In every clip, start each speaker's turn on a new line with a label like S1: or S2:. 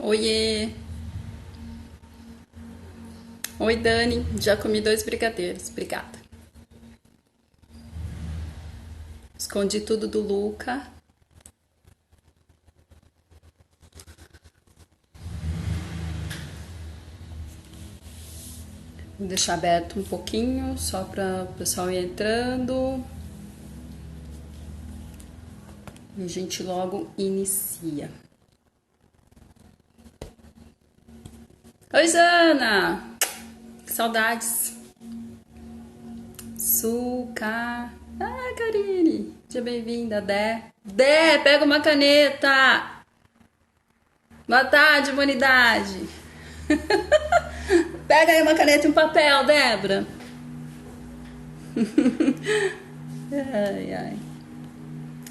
S1: Oiê! Oi, Dani. Já comi 2 brigadeiros. Obrigada. Escondi tudo do Luca. Vou deixar aberto um pouquinho, só para o pessoal ir entrando. E a gente logo inicia. Oi, Jana! Que saudades! Suca! Ah, Karine! Seja bem-vinda, Dé. Dé, pega uma caneta! Boa tarde, humanidade! Pega aí uma caneta e um papel, Débora. Ai, ai.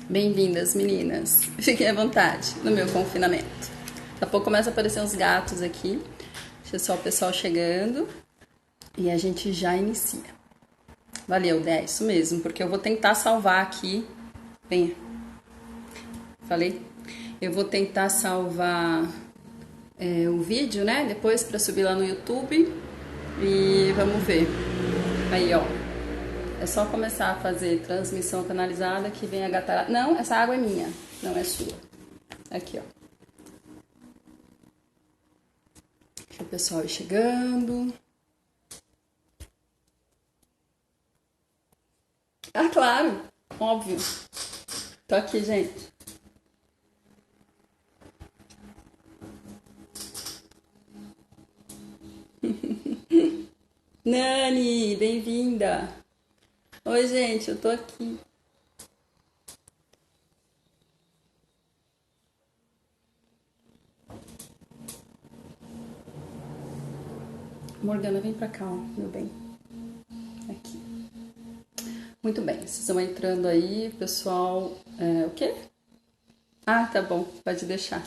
S1: Bem-vindas, meninas. Fiquem à vontade no meu confinamento. Daqui a pouco começa a aparecer uns gatos aqui. Deixa só o pessoal chegando e a gente já inicia. Valeu, Dé, isso mesmo, porque eu vou tentar salvar aqui. Venha. Falei? Eu vou tentar salvar o vídeo, né? Depois para subir lá no YouTube. E vamos ver. Aí, ó. É só começar a fazer transmissão canalizada que vem a gatarada. Não, essa água é minha, não é sua. Aqui, ó. Deixa o pessoal ir chegando. Ah, claro, óbvio. Tô aqui, gente. Nani, bem-vinda. Oi, gente, eu tô aqui. Morgana, vem pra cá, ó, meu bem. Aqui. Muito bem, vocês vão entrando aí, pessoal. O quê? Ah, tá bom, pode deixar.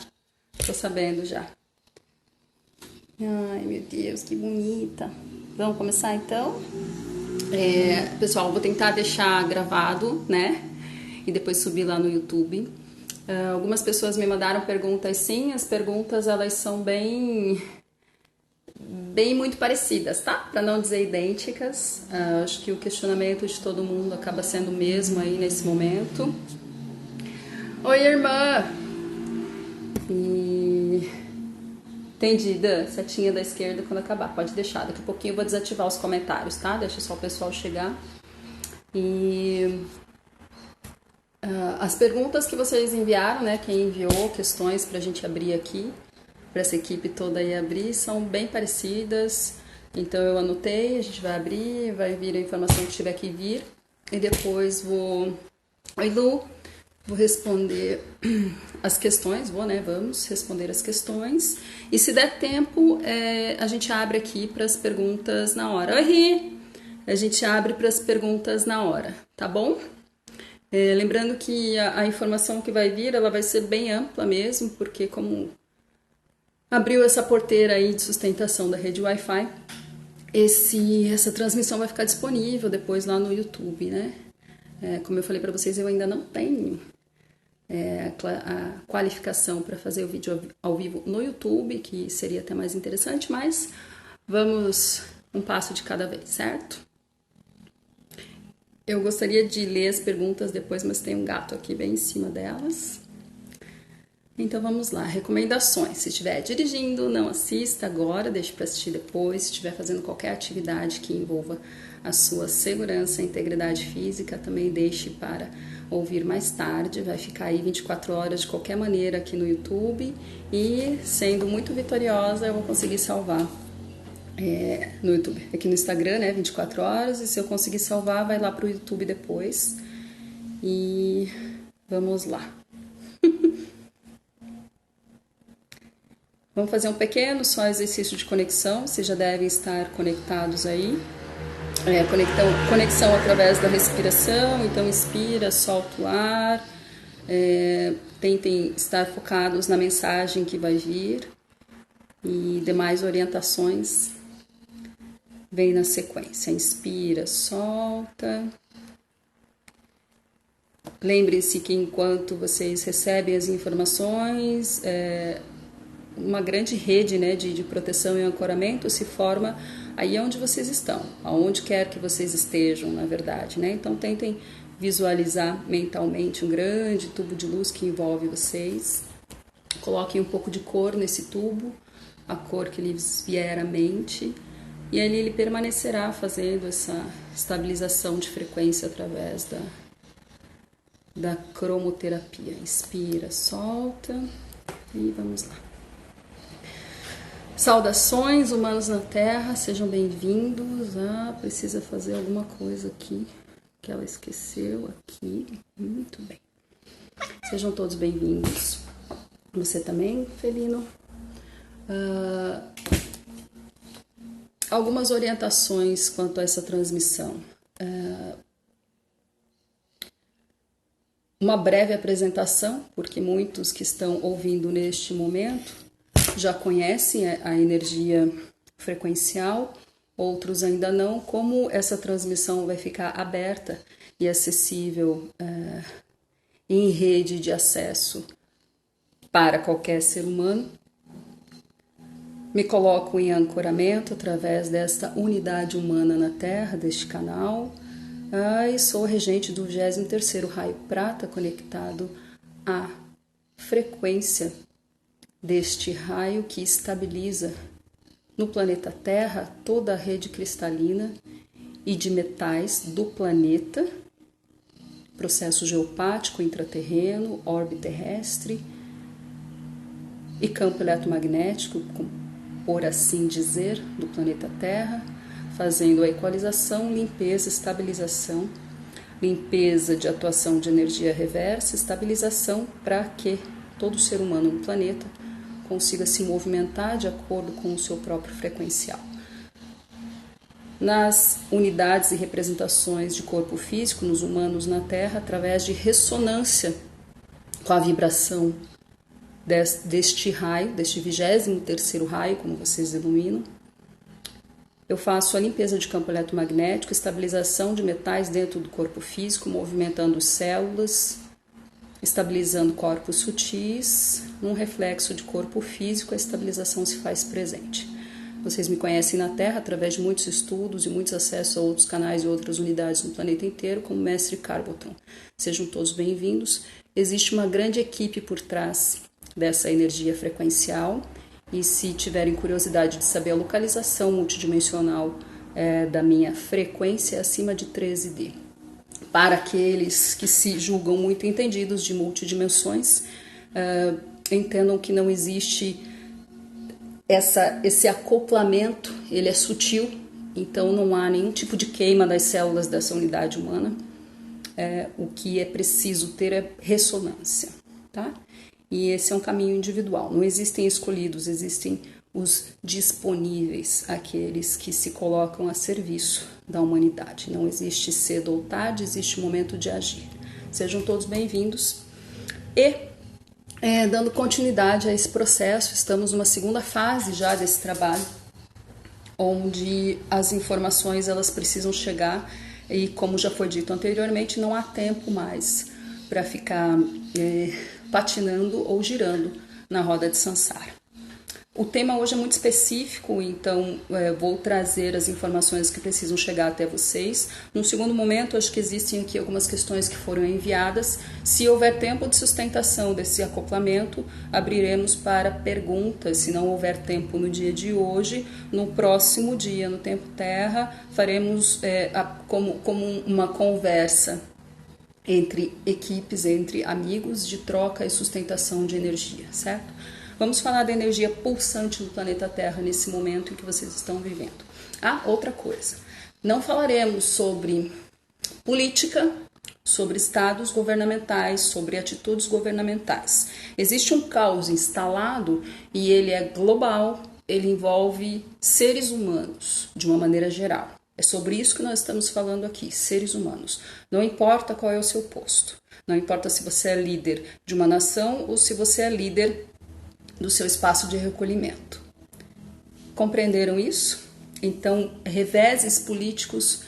S1: Tô sabendo já. Ai, meu Deus, que bonita. Vamos começar então? Pessoal, vou tentar deixar gravado, né? E depois subir lá no YouTube. Algumas pessoas me mandaram perguntas, sim. As perguntas, elas são bem muito parecidas, tá? Para não dizer idênticas. Acho que o questionamento de todo mundo acaba sendo o mesmo aí nesse momento. Oi, irmã! E... Entendida, setinha da esquerda quando acabar. Pode deixar, daqui a pouquinho eu vou desativar os comentários, tá? Deixa só o pessoal chegar. E as perguntas que vocês enviaram, né? Quem enviou questões pra gente abrir aqui, pra essa equipe toda aí abrir, são bem parecidas. Então eu anotei, a gente vai abrir, vai vir a informação que tiver que vir. E depois vou... Oi, Lu! Vou responder as questões, vamos responder as questões. E se der tempo, a gente abre aqui para as perguntas na hora. Oi, Ri! A gente abre para as perguntas na hora, tá bom? Lembrando que a informação que vai vir, ela vai ser bem ampla mesmo, porque como abriu essa porteira aí de sustentação da rede Wi-Fi, essa transmissão vai ficar disponível depois lá no YouTube, né? Como eu falei para vocês, eu ainda não tenho a qualificação para fazer o vídeo ao vivo no YouTube, que seria até mais interessante, mas vamos um passo de cada vez, certo? Eu gostaria de ler as perguntas depois, mas tem um gato aqui bem em cima delas. Então vamos lá, recomendações. Se estiver dirigindo, não assista agora, deixe para assistir depois. Se estiver fazendo qualquer atividade que envolva a sua segurança e integridade física, também deixe para ouvir mais tarde. Vai ficar aí 24 horas de qualquer maneira aqui no YouTube. E sendo muito vitoriosa, eu vou conseguir salvar no YouTube. Aqui no Instagram, né, 24 horas. E se eu conseguir salvar, vai lá para o YouTube depois. E vamos lá. Vamos fazer um pequeno só exercício de conexão, vocês já devem estar conectados aí. Conexão através da respiração, então inspira, solta o ar. Tentem estar focados na mensagem que vai vir e demais orientações vem na sequência. Inspira, solta. Lembrem-se que enquanto vocês recebem as informações, uma grande rede, né, de proteção e ancoramento se forma aí onde vocês estão, aonde quer que vocês estejam, na verdade, né? Então tentem visualizar mentalmente um grande tubo de luz que envolve vocês. Coloquem um pouco de cor nesse tubo, a cor que lhes vier à mente, e ali ele permanecerá fazendo essa estabilização de frequência através da cromoterapia. Inspira, solta e vamos lá. Saudações, humanos na Terra, sejam bem-vindos. Precisa fazer alguma coisa aqui que ela esqueceu aqui. Muito bem. Sejam todos bem-vindos. Você também, Felino. Algumas orientações quanto a essa transmissão. Uma breve apresentação, porque muitos que estão ouvindo neste momento já conhecem a energia frequencial, outros ainda não. Como essa transmissão vai ficar aberta e acessível em rede de acesso para qualquer ser humano, me coloco em ancoramento através desta unidade humana na Terra, deste canal. E sou regente do 23º raio prata, conectado à frequência deste raio que estabiliza no planeta Terra toda a rede cristalina e de metais do planeta, processo geopático intraterreno, orbe terrestre e campo eletromagnético, por assim dizer, do planeta Terra, fazendo a equalização, limpeza, estabilização, limpeza de atuação de energia reversa, estabilização para que todo ser humano no planeta consiga se movimentar de acordo com o seu próprio frequencial. Nas unidades e representações de corpo físico, nos humanos na Terra, através de ressonância com a vibração deste raio, deste 23º raio, como vocês iluminam, eu faço a limpeza de campo eletromagnético, estabilização de metais dentro do corpo físico, movimentando células, estabilizando corpos sutis. Num reflexo de corpo físico, a estabilização se faz presente. Vocês me conhecem na Terra através de muitos estudos e muitos acessos a outros canais e outras unidades no planeta inteiro, como Mestre Carbotron. Sejam todos bem-vindos. Existe uma grande equipe por trás dessa energia frequencial, e se tiverem curiosidade de saber a localização multidimensional da minha frequência, acima de 13D. Para aqueles que se julgam muito entendidos de multidimensões, entendam que não existe esse acoplamento, ele é sutil, então não há nenhum tipo de queima das células dessa unidade humana. O que é preciso ter é ressonância, tá? E esse é um caminho individual. Não existem escolhidos, existem os disponíveis, aqueles que se colocam a serviço da humanidade. Não existe cedo ou tarde, existe o momento de agir. Sejam todos bem-vindos. E, dando continuidade a esse processo, estamos numa segunda fase já desse trabalho, onde as informações elas precisam chegar e, como já foi dito anteriormente, não há tempo mais para ficar patinando ou girando na roda de Sansara. O tema hoje é muito específico, então vou trazer as informações que precisam chegar até vocês. Num segundo momento, acho que existem aqui algumas questões que foram enviadas. Se houver tempo de sustentação desse acoplamento, abriremos para perguntas. Se não houver tempo no dia de hoje, no próximo dia, no Tempo Terra, faremos como uma conversa entre equipes, entre amigos, de troca e sustentação de energia, certo? Vamos falar da energia pulsante do planeta Terra nesse momento em que vocês estão vivendo. Outra coisa, não falaremos sobre política, sobre estados governamentais, sobre atitudes governamentais. Existe um caos instalado e ele é global, ele envolve seres humanos de uma maneira geral. É sobre isso que nós estamos falando aqui, seres humanos. Não importa qual é o seu posto, não importa se você é líder de uma nação ou se você é líder do seu espaço de recolhimento. Compreenderam isso? Então, reveses políticos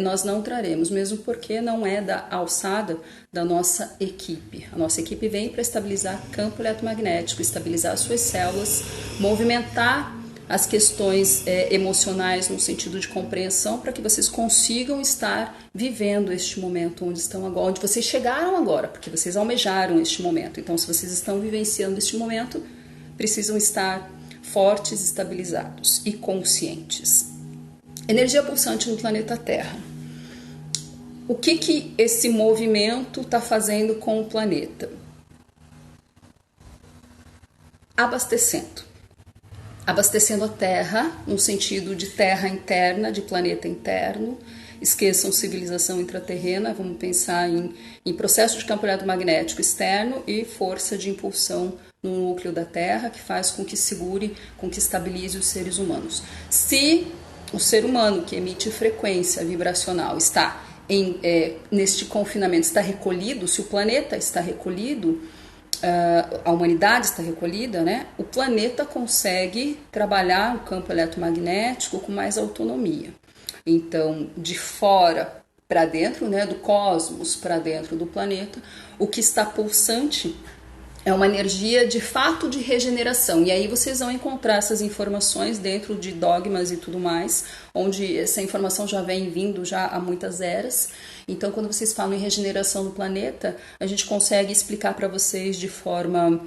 S1: nós não traremos, mesmo porque não é da alçada da nossa equipe. A nossa equipe vem para estabilizar campo eletromagnético, estabilizar suas células, movimentar as questões emocionais no sentido de compreensão para que vocês consigam estar vivendo este momento onde estão agora, onde vocês chegaram agora, porque vocês almejaram este momento. Então, se vocês estão vivenciando este momento, precisam estar fortes, estabilizados e conscientes. Energia pulsante no planeta Terra. O que esse movimento está fazendo com o planeta? Abastecendo a Terra, no sentido de terra interna, de planeta interno. Esqueçam civilização intraterrena, vamos pensar em processo de campo eletromagnético externo e força de impulsão no núcleo da Terra, que faz com que segure, com que estabilize os seres humanos. Se o ser humano que emite frequência vibracional está neste confinamento, está recolhido, se o planeta está recolhido, a humanidade está recolhida, né? O planeta consegue trabalhar o campo eletromagnético com mais autonomia. Então, de fora para dentro, né, do cosmos para dentro do planeta, o que está pulsante é uma energia de fato de regeneração. E aí vocês vão encontrar essas informações dentro de dogmas e tudo mais, onde essa informação já vem vindo já há muitas eras. Então, quando vocês falam em regeneração do planeta, a gente consegue explicar para vocês de forma,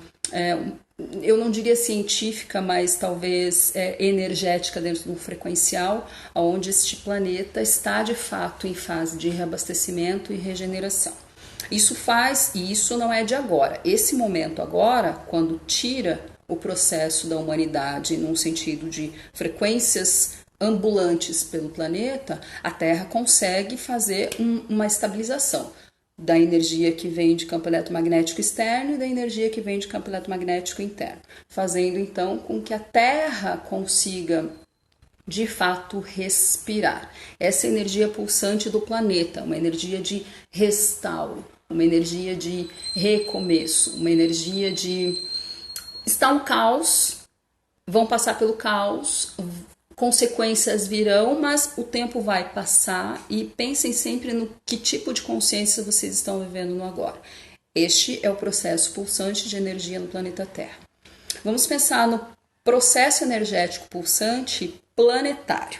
S1: eu não diria científica, mas talvez energética dentro do frequencial, onde este planeta está de fato em fase de reabastecimento e regeneração. Isso faz, e isso não é de agora. Esse momento agora, quando tira o processo da humanidade num sentido de frequências ambulantes pelo planeta, a Terra consegue fazer uma estabilização da energia que vem de campo eletromagnético externo e da energia que vem de campo eletromagnético interno, fazendo então com que a Terra consiga de fato respirar. Essa energia pulsante do planeta, uma energia de restauro, uma energia de recomeço, uma energia de... Está um caos, vão passar pelo caos, consequências virão, mas o tempo vai passar e pensem sempre no que tipo de consciência vocês estão vivendo no agora. Este é o processo pulsante de energia no planeta Terra. Vamos pensar no processo energético pulsante planetário.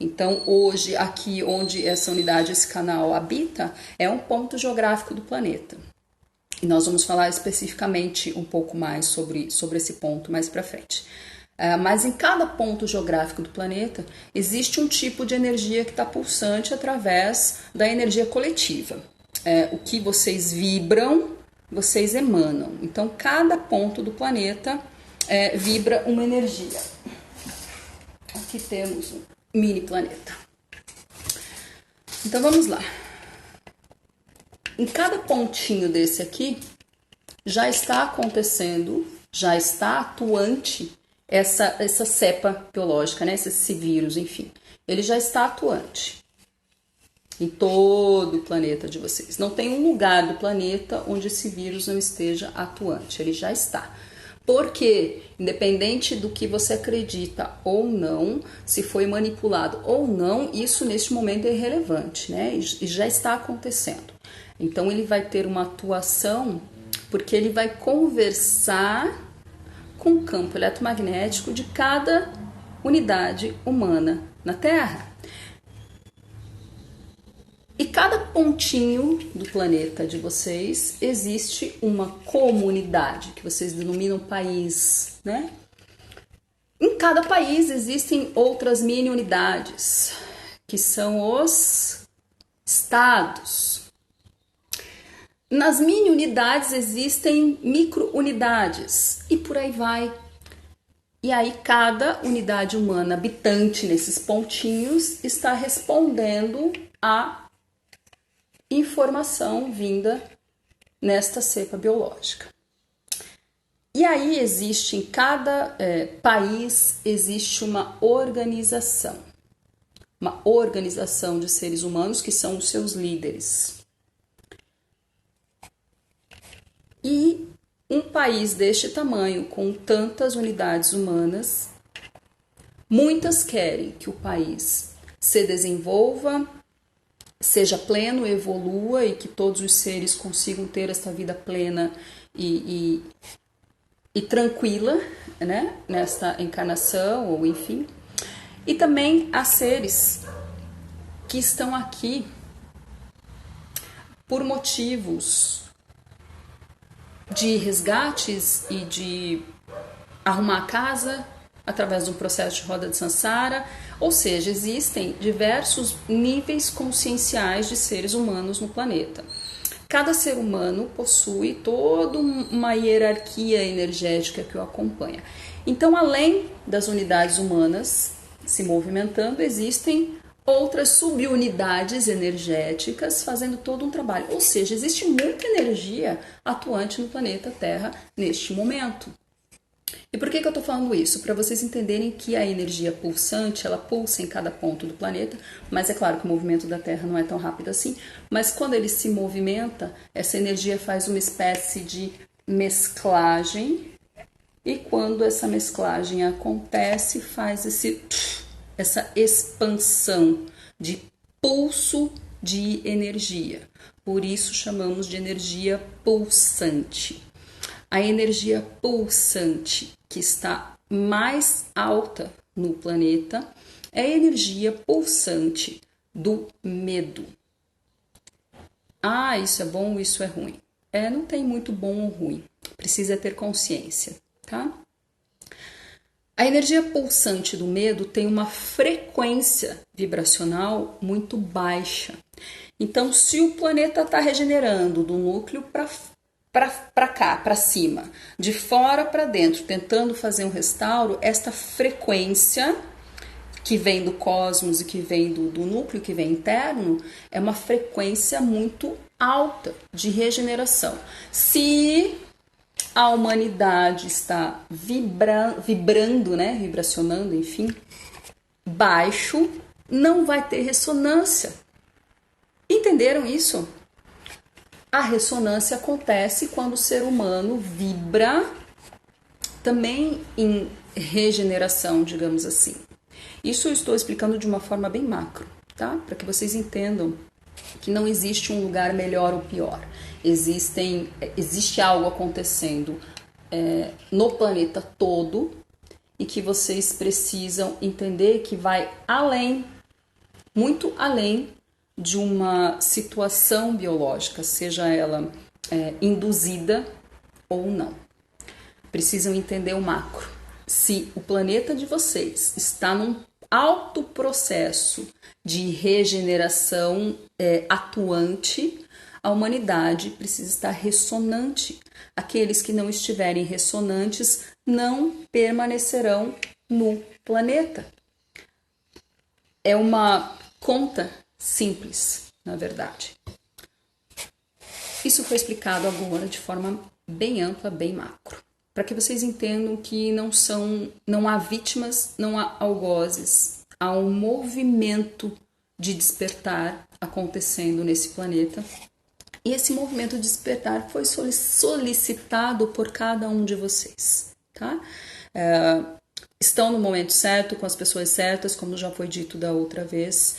S1: Então, hoje, aqui onde essa unidade, esse canal habita, é um ponto geográfico do planeta. E nós vamos falar especificamente um pouco mais sobre esse ponto mais para frente. Mas em cada ponto geográfico do planeta, existe um tipo de energia que está pulsante através da energia coletiva. O que vocês vibram, vocês emanam. Então, cada ponto do planeta vibra uma energia. Aqui temos um mini planeta. Então vamos lá. Em cada pontinho desse aqui já está acontecendo, já está atuante essa cepa biológica, né? Esse vírus, enfim. Ele já está atuante em todo o planeta de vocês. Não tem um lugar do planeta onde esse vírus não esteja atuante. Ele já está. Porque, independente do que você acredita ou não, se foi manipulado ou não, isso neste momento é irrelevante, né? E já está acontecendo. Então, ele vai ter uma atuação porque ele vai conversar com o campo eletromagnético de cada unidade humana na Terra. E cada pontinho do planeta de vocês existe uma comunidade, que vocês denominam país, né? Em cada país existem outras mini-unidades, que são os estados. Nas mini-unidades existem micro-unidades e por aí vai. E aí cada unidade humana habitante nesses pontinhos está respondendo a informação vinda nesta cepa biológica. E aí existe em cada país existe uma organização de seres humanos que são os seus líderes. E um país deste tamanho, com tantas unidades humanas, muitas querem que o país se desenvolva, seja pleno, evolua e que todos os seres consigam ter esta vida plena e tranquila, né, nesta encarnação, ou enfim. E também há seres que estão aqui por motivos de resgates e de arrumar a casa através de um processo de roda de Sansara, ou seja, existem diversos níveis conscienciais de seres humanos no planeta. Cada ser humano possui toda uma hierarquia energética que o acompanha. Então, além das unidades humanas se movimentando, existem outras subunidades energéticas fazendo todo um trabalho. Ou seja, existe muita energia atuante no planeta Terra neste momento. E por que eu estou falando isso? Para vocês entenderem que a energia pulsante, ela pulsa em cada ponto do planeta, mas é claro que o movimento da Terra não é tão rápido assim, mas quando ele se movimenta, essa energia faz uma espécie de mesclagem, e quando essa mesclagem acontece, faz essa expansão de pulso de energia. Por isso chamamos de energia pulsante. A energia pulsante que está mais alta no planeta é a energia pulsante do medo. Ah, isso é bom, isso é ruim. Não tem muito bom ou ruim. Precisa ter consciência, tá? A energia pulsante do medo tem uma frequência vibracional muito baixa. Então, se o planeta está regenerando do núcleo para cá, para cima, de fora para dentro, tentando fazer um restauro, esta frequência que vem do cosmos e que vem do núcleo, que vem interno, é uma frequência muito alta de regeneração. Se a humanidade está vibrando, né, vibracionando, enfim, baixo, não vai ter ressonância. Entenderam isso? A ressonância acontece quando o ser humano vibra também em regeneração, digamos assim. Isso eu estou explicando de uma forma bem macro, tá? Para que vocês entendam que não existe um lugar melhor ou pior. Existe algo acontecendo no planeta todo e que vocês precisam entender que vai além, muito além de uma situação biológica, seja ela induzida ou não. Precisam entender o macro. Se o planeta de vocês está num alto processo de regeneração atuante, a humanidade precisa estar ressonante. Aqueles que não estiverem ressonantes não permanecerão no planeta. É uma conta simples, na verdade. Isso foi explicado agora de forma bem ampla, bem macro, para que vocês entendam que não há vítimas, não há algozes, há um movimento de despertar acontecendo nesse planeta. E esse movimento de despertar foi solicitado por cada um de vocês, tá? Estão no momento certo, com as pessoas certas, como já foi dito da outra vez.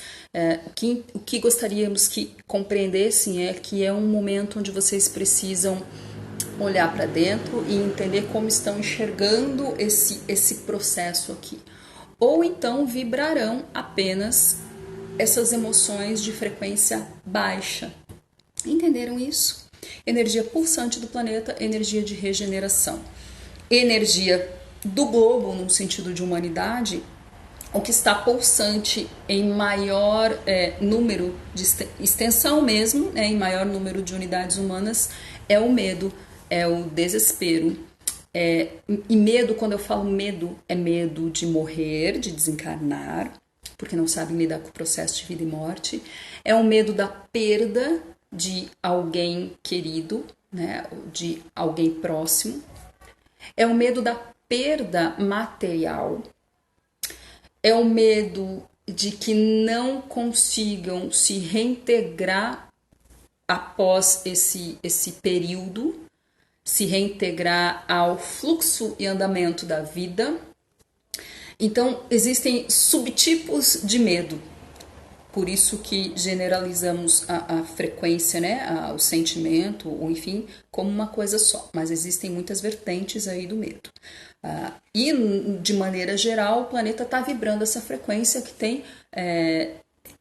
S1: O que gostaríamos que compreendessem é que é um momento onde vocês precisam olhar para dentro e entender como estão enxergando esse processo aqui. Ou então vibrarão apenas essas emoções de frequência baixa. Entenderam isso? Energia pulsante do planeta, energia de regeneração. Energia do globo, no sentido de humanidade, o que está pulsante em maior número de extensão mesmo, em maior número de unidades humanas, é o medo, é o desespero. E medo, quando eu falo medo, é medo de morrer, de desencarnar, porque não sabem lidar com o processo de vida e morte. É o medo da perda de alguém querido, né, de alguém próximo. É o medo da perda material. É o medo de que não consigam se reintegrar após esse período, se reintegrar ao fluxo e andamento da vida. Então, existem subtipos de medo.
S2: por isso que generalizamos a frequência, né, o sentimento, ou enfim, como uma coisa só. Mas existem muitas vertentes aí do medo. E, de maneira geral, o planeta está vibrando essa frequência que tem...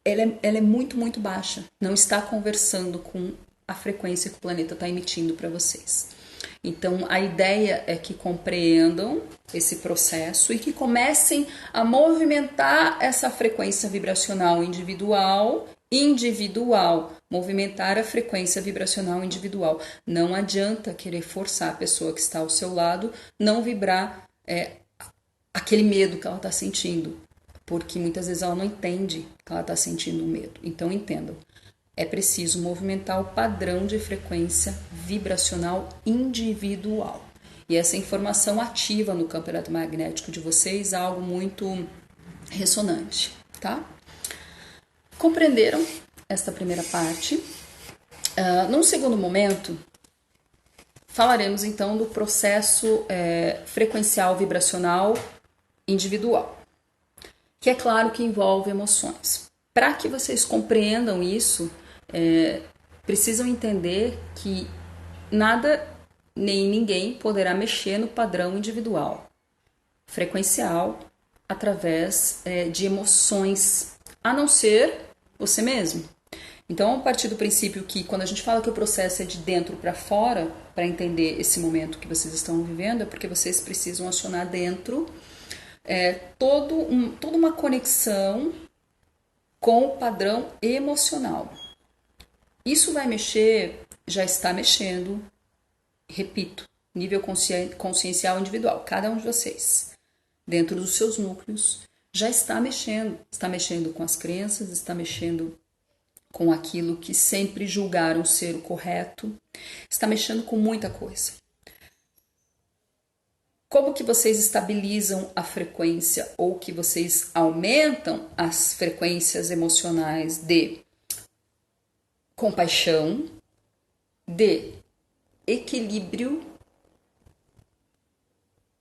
S2: ela é muito, muito baixa. Não está conversando com a frequência que o planeta está emitindo para vocês. Então, a ideia é que compreendam esse processo e que comecem a movimentar essa frequência vibracional individual, movimentar a frequência vibracional individual. Não adianta querer forçar a pessoa que está ao seu lado não vibrar aquele medo que ela está sentindo, porque muitas vezes ela não entende que ela está sentindo medo. Então, entendam. É preciso movimentar o padrão de frequência vibracional individual. E essa informação ativa no campo eletromagnético de vocês é algo muito ressonante, tá? Compreenderam esta primeira parte? Num segundo momento, falaremos então do processo frequencial vibracional individual, que é claro que envolve emoções. Para que vocês compreendam isso, precisam entender que nada nem ninguém poderá mexer no padrão individual, frequencial, através de emoções, a não ser você mesmo. Então, a partir do princípio que quando a gente fala que o processo é de dentro para fora, para entender esse momento que vocês estão vivendo, é porque vocês precisam acionar dentro toda uma conexão com o padrão emocional. Isso vai mexer, já está mexendo, repito, nível consciencial individual, cada um de vocês, dentro dos seus núcleos, já está mexendo com as crenças, está mexendo com aquilo que sempre julgaram ser o correto, está mexendo com muita coisa. Como que vocês estabilizam a frequência ou que vocês aumentam as frequências emocionais de compaixão, de equilíbrio,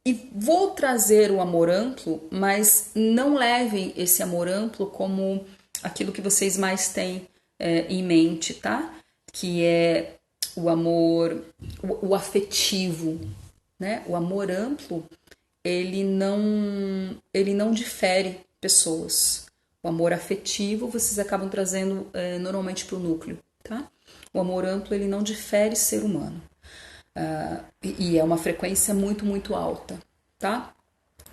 S2: e vou trazer o amor amplo, mas não levem esse amor amplo como aquilo que vocês mais têm em mente, tá? Que é o amor, o afetivo, né? O amor amplo, ele não difere pessoas. O amor afetivo vocês acabam trazendo normalmente para o núcleo, tá? O amor amplo, ele não difere ser humano. E é uma frequência muito, muito alta, tá?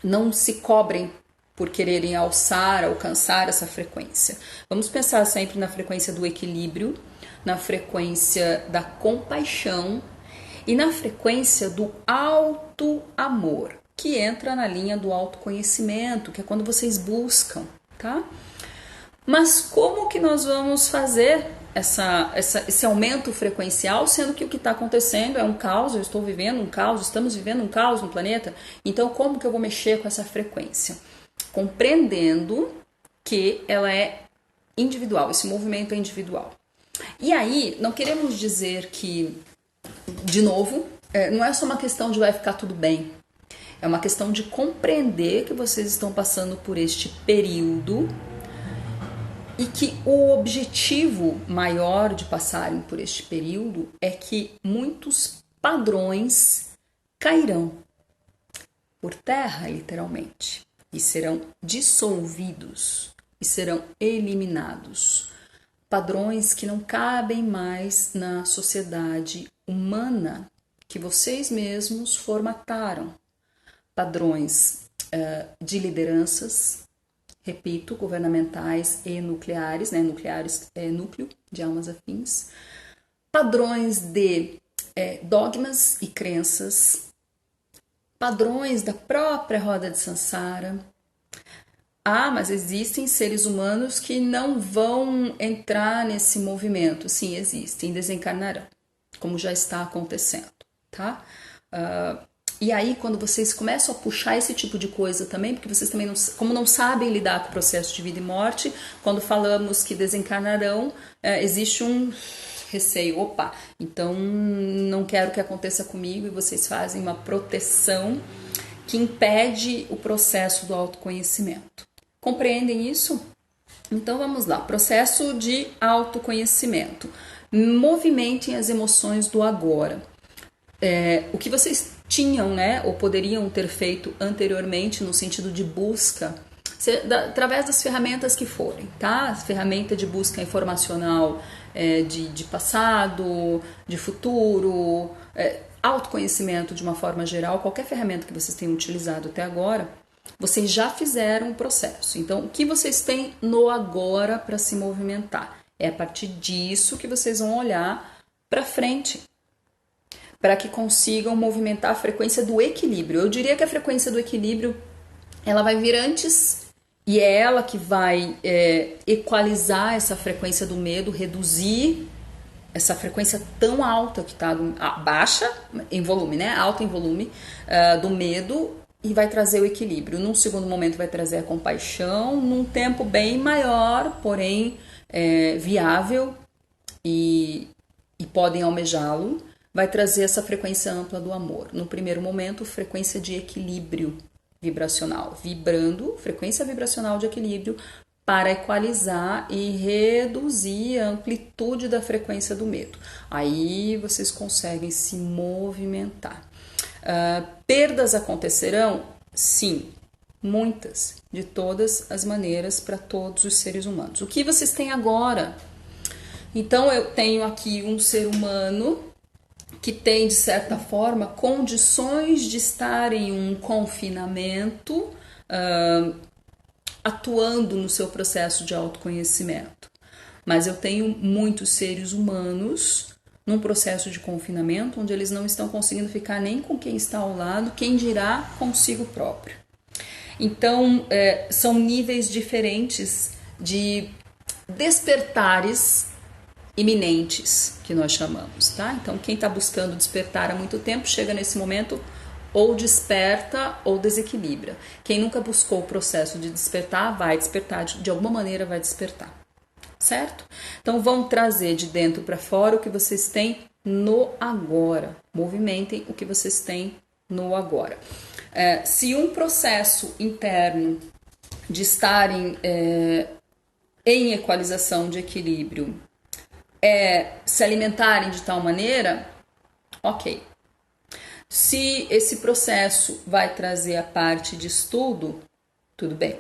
S2: Não se cobrem por quererem alcançar essa frequência. Vamos pensar sempre na frequência do equilíbrio, na frequência da compaixão e na frequência do auto-amor, que entra na linha do autoconhecimento, que é quando vocês buscam, tá? Mas como que nós vamos fazer esse aumento frequencial, sendo que o que está acontecendo é um caos, eu estou vivendo um caos, estamos vivendo um caos no planeta? Então, como que eu vou mexer com essa frequência? Compreendendo que ela é individual, esse movimento é individual. E aí, não queremos dizer que, de novo, não é só uma questão de vai ficar tudo bem. É uma questão de compreender que vocês estão passando por este período e que o objetivo maior de passarem por este período é que muitos padrões cairão por terra, literalmente, e serão dissolvidos e serão eliminados. Padrões que não cabem mais na sociedade humana que vocês mesmos formataram. Padrões de lideranças, repito, governamentais e nucleares, né? Nucleares é núcleo de almas afins. Padrões de dogmas e crenças. Padrões da própria roda de Sansara. Mas existem seres humanos que não vão entrar nesse movimento. Sim, existem, desencarnarão, como já está acontecendo, tá? E aí, quando vocês começam a puxar esse tipo de coisa também, porque vocês também, como não sabem lidar com o processo de vida e morte, quando falamos que desencarnarão, existe um receio. Opa, então não quero que aconteça comigo, e vocês fazem uma proteção que impede o processo do autoconhecimento. Compreendem isso? Então vamos lá, processo de autoconhecimento. Movimentem as emoções do agora. O que vocês tinham, né, ou poderiam ter feito anteriormente no sentido de busca, através das ferramentas que forem, tá? Ferramenta de busca informacional de passado, de futuro, autoconhecimento de uma forma geral, qualquer ferramenta que vocês tenham utilizado até agora, vocês já fizeram o processo. Então, o que vocês têm no agora para se movimentar? É a partir disso que vocês vão olhar para frente, para que consigam movimentar a frequência do equilíbrio. Eu diria que a frequência do equilíbrio ela vai vir antes e é ela que vai equalizar essa frequência do medo, reduzir essa frequência tão alta que está baixa em volume, né? Alta em volume do medo e vai trazer o equilíbrio. Num segundo momento vai trazer a compaixão, num tempo bem maior, porém viável e podem almejá-lo. Vai trazer essa frequência ampla do amor. No primeiro momento, frequência de equilíbrio vibracional, vibrando, frequência vibracional de equilíbrio para equalizar e reduzir a amplitude da frequência do medo. Aí vocês conseguem se movimentar. Perdas acontecerão? Sim, muitas, de todas as maneiras para todos os seres humanos. O que vocês têm agora? Então eu tenho aqui um ser humano que tem, de certa forma, condições de estar em um confinamento, atuando no seu processo de autoconhecimento. Mas eu tenho muitos seres humanos num processo de confinamento onde eles não estão conseguindo ficar nem com quem está ao lado, quem dirá consigo próprio. Então, são níveis diferentes de despertares iminentes, que nós chamamos, tá? Então, quem está buscando despertar há muito tempo, chega nesse momento ou desperta ou desequilibra. Quem nunca buscou o processo de despertar, vai despertar, de alguma maneira vai despertar, certo? Então, vão trazer de dentro para fora o que vocês têm no agora. Movimentem o que vocês têm no agora. Se um processo interno de estarem em equalização de equilíbrio se alimentarem de tal maneira, ok. Se esse processo vai trazer a parte de estudo, tudo bem.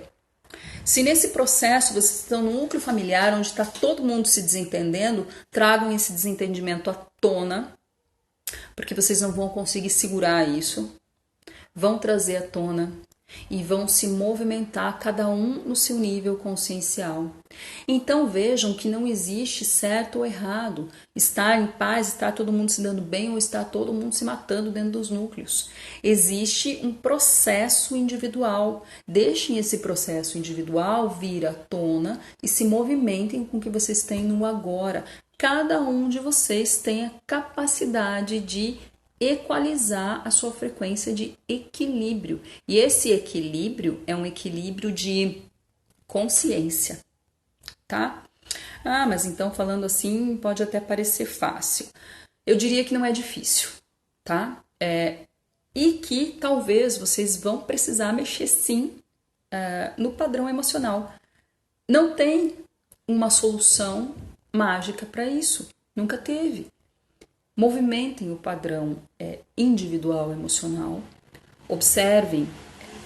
S2: Se nesse processo vocês estão no núcleo familiar, onde está todo mundo se desentendendo, tragam esse desentendimento à tona, porque vocês não vão conseguir segurar isso, vão trazer à tona e vão se movimentar, cada um no seu nível consciencial. Então vejam que não existe certo ou errado, estar em paz, estar todo mundo se dando bem ou estar todo mundo se matando dentro dos núcleos. Existe um processo individual. Deixem esse processo individual vir à tona e se movimentem com o que vocês têm no agora. Cada um de vocês tem a capacidade de equalizar a sua frequência de equilíbrio. E esse equilíbrio é um equilíbrio de consciência, tá? Mas então falando assim pode até parecer fácil. Eu diria que não é difícil, tá? E que talvez vocês vão precisar mexer sim no padrão emocional. Não tem uma solução mágica para isso, nunca teve. Movimentem o padrão individual emocional, observem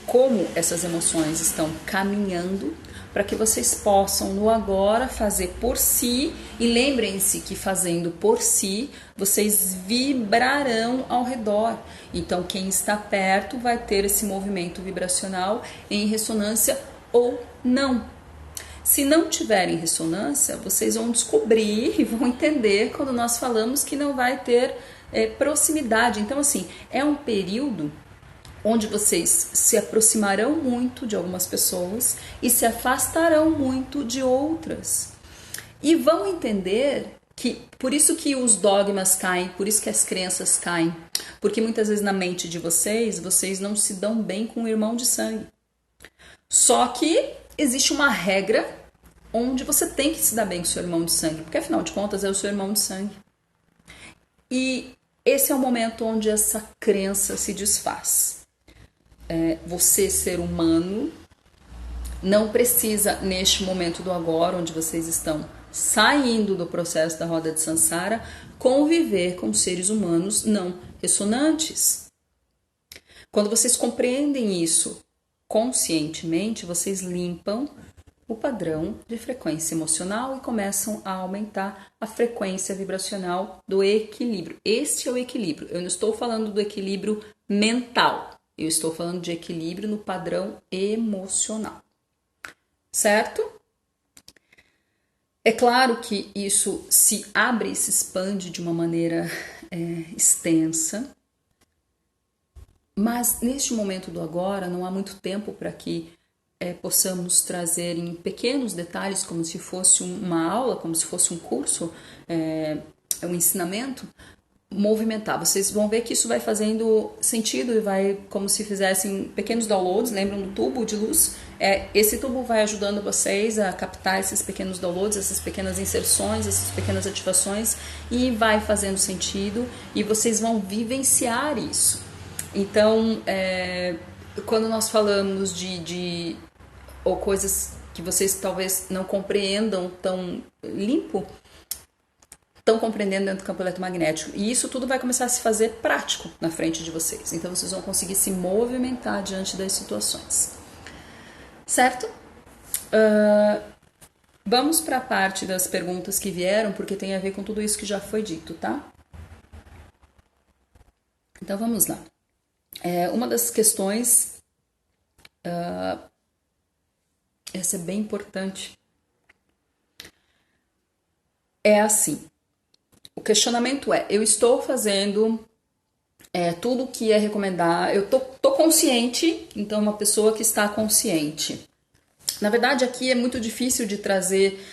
S2: como essas emoções estão caminhando para que vocês possam no agora fazer por si e lembrem-se que fazendo por si vocês vibrarão ao redor. Então quem está perto vai ter esse movimento vibracional em ressonância ou não. Se não tiverem ressonância, vocês vão descobrir e vão entender quando nós falamos que não vai ter proximidade. Então, assim, é um período onde vocês se aproximarão muito de algumas pessoas e se afastarão muito de outras. E vão entender que, por isso que os dogmas caem, por isso que as crenças caem, porque muitas vezes na mente de vocês não se dão bem com o irmão de sangue. Só que existe uma regra onde você tem que se dar bem com o seu irmão de sangue, porque afinal de contas é o seu irmão de sangue. E esse é o momento onde essa crença se desfaz. Você, ser humano, Não precisa, neste momento do agora, onde vocês estão saindo do processo da roda de Sansara, conviver com seres humanos não ressonantes. Quando vocês compreendem isso conscientemente, vocês limpam o padrão de frequência emocional e começam a aumentar a frequência vibracional do equilíbrio. Este é o equilíbrio. Eu não estou falando do equilíbrio mental. Eu estou falando de equilíbrio no padrão emocional. Certo? É claro que isso se abre e se expande de uma maneira extensa, mas neste momento do agora não há muito tempo para que possamos trazer em pequenos detalhes, como se fosse uma aula, como se fosse um curso, um ensinamento, movimentar. Vocês vão ver que isso vai fazendo sentido e vai como se fizessem pequenos downloads. Lembram do tubo de luz? Esse tubo vai ajudando vocês a captar esses pequenos downloads, essas pequenas inserções, essas pequenas ativações, e vai fazendo sentido e vocês vão vivenciar isso. Então, quando nós falamos ou coisas que vocês talvez não compreendam tão limpo, estão compreendendo dentro do campo eletromagnético. E isso tudo vai começar a se fazer prático na frente de vocês. Então, vocês vão conseguir se movimentar diante das situações. Certo? Vamos para a parte das perguntas que vieram, porque tem a ver com tudo isso que já foi dito, tá? Então, vamos lá. Uma das questões, essa é bem importante, é assim. O questionamento eu estou fazendo tudo o que é recomendar, eu tô consciente, então uma pessoa que está consciente. Na verdade, aqui é muito difícil de trazer